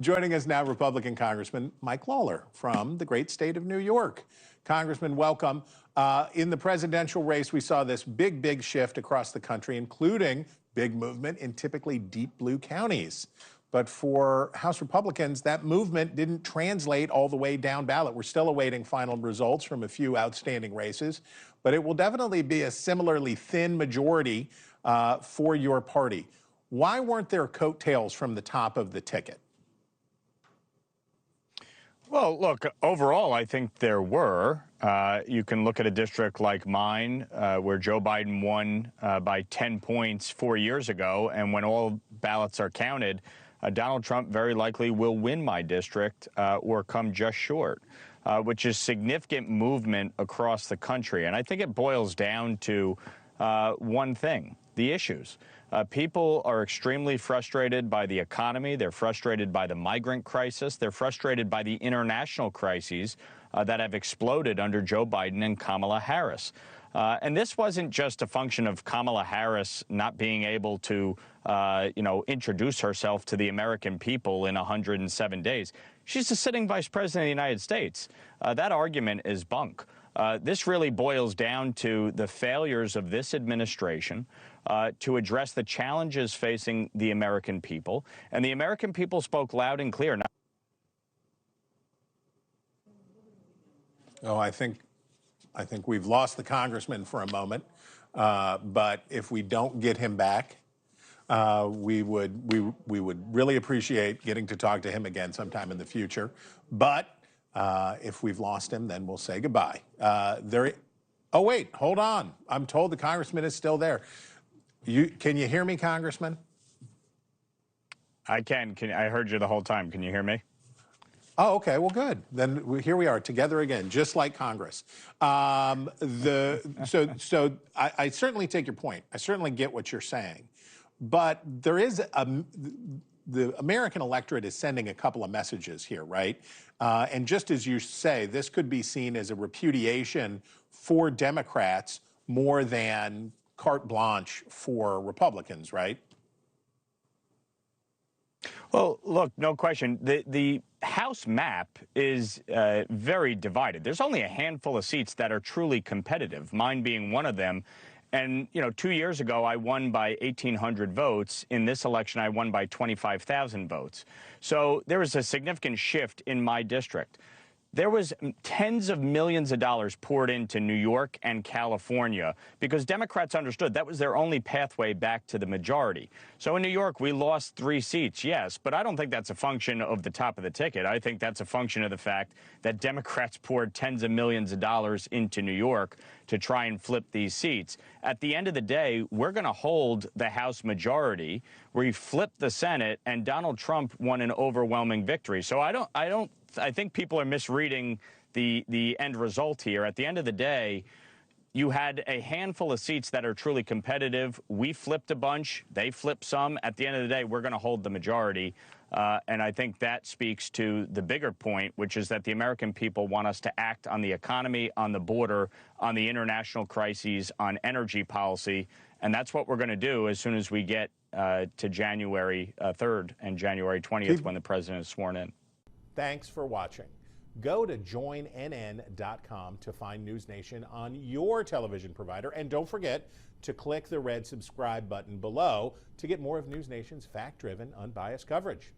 Joining us now, Republican Congressman Mike Lawler from the great state of New York. Congressman, welcome. In the presidential race, we saw this big shift across the country, including big movement in typically deep blue counties. But for House Republicans, that movement didn't translate all the way down ballot. We're still awaiting final results from a few outstanding races, but it will definitely be a similarly thin majority for your party. Why weren't there coattails from the top of the ticket? Well, look, overall, I think there were. You can look at a district like mine, where Joe Biden won by 10 points 4 years ago, and when all ballots are counted, Donald Trump very likely will win my district or come just short, which is significant movement across the country. And I think it boils down to one thing: the issues. People are extremely frustrated by the economy. They're frustrated by the migrant crisis. They're frustrated by the international crises that have exploded under Joe Biden and Kamala Harris. And this wasn't just a function of Kamala Harris not being able to, introduce herself to the American people in 107 days. She's the sitting vice president of the United States. That argument is bunk. This really boils down to the failures of this administration to address the challenges facing the American people. And the American people spoke loud and clear. Oh, I think we've lost the congressman for a moment. But if we don't get him back, we would really appreciate getting to talk to him again sometime in the future. But if we've lost him, then we'll say goodbye. Oh, wait, hold on. I'm told the congressman is still there. Can you hear me, Congressman? I can. I heard you the whole time. Can you hear me? Oh, okay. Well, good. Then here we are together again, just like Congress. So I certainly take your point. I certainly get what you're saying. But there is the American electorate is sending a couple of messages here, right? And just as you say, this could be seen as a repudiation for Democrats more than carte blanche for Republicans, right? Well, look, no question. The House map is very divided. There's only a handful of seats that are truly competitive, mine being one of them. And, 2 years ago, I won by 1,800 votes. In this election, I won by 25,000 votes. So there was a significant shift in my district. There was tens of millions of dollars poured into New York and California because Democrats understood that was their only pathway back to the majority. So in New York, we lost 3 seats, yes, but I don't think that's a function of the top of the ticket. I think that's a function of the fact that Democrats poured tens of millions of dollars into New York to try and flip these seats. At the end of the day, we're going to hold the House majority. We flipped the Senate, and Donald Trump won an overwhelming victory. So I think people are misreading the end result here. At the end of the day, you had a handful of seats that are truly competitive. We flipped a bunch. They flipped some. At the end of the day, we're going to hold the majority. And I think that speaks to the bigger point, which is that the American people want us to act on the economy, on the border, on the international crises, on energy policy. And that's what we're going to do as soon as we get to January 3rd and January 20th when the president is sworn in. Thanks for watching. Go to joinnn.com to find NewsNation on your television provider. And don't forget to click the red subscribe button below to get more of NewsNation's fact-driven, unbiased coverage.